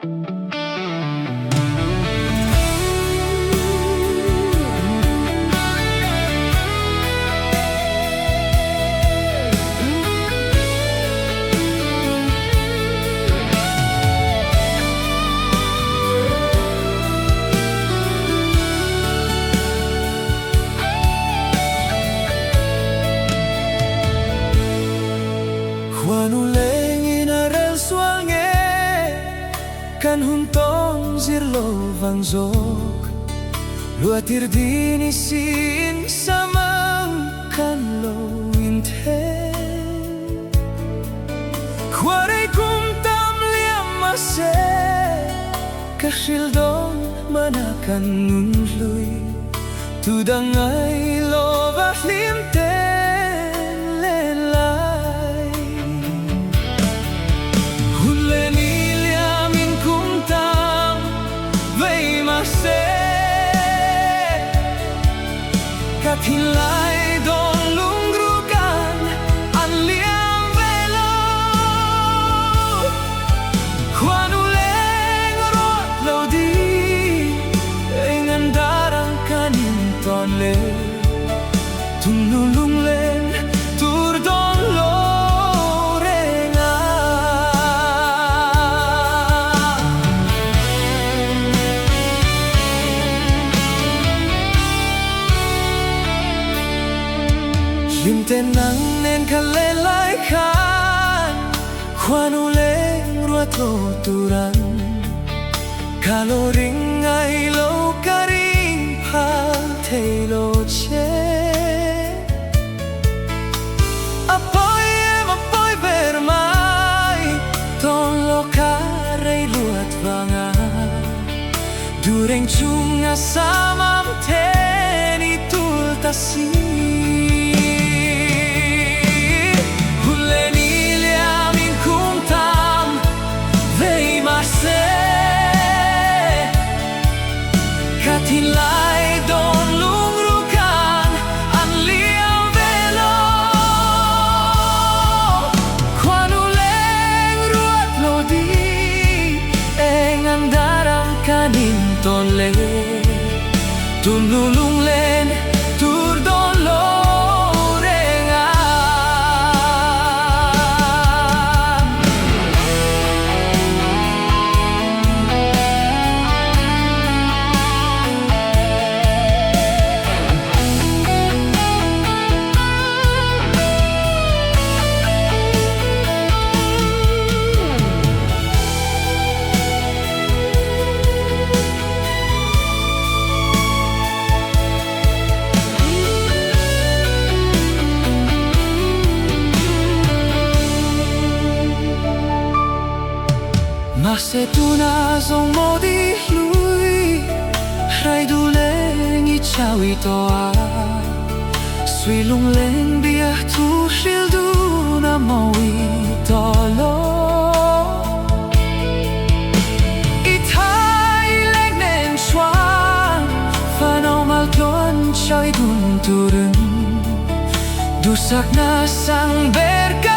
Quando lei inarel suange kan huntong zirlo vanzok luatir dini sin samang kan lo inte Quare kumtam liam mase kasildong manakan nunlui tudangay lo vaflimte Katilay don lungrukan ang liang velo Quando leng rot lo di Ingan darang kanin ton le Tunulung len tur don lo renga Limten nang nen kalelay kan Quando leng ruat lo turan Kaloring ay lo karing pal te lo che Apoy bermay Ton lo karay luat vanga Dureng chunga samam teni tultasi Katilay don lungrukan ang liang velo Quando leng ruat lo di Engan darang kanin ton le Tunulung len tur don lo renga Masetuna zong mo di lui Rai du leng I chao I toa Sui lung leng biah tu shil du na mo I tolo I thai leng nen chuan Fanau mal tuan chao I dun turun Dusak na sang berka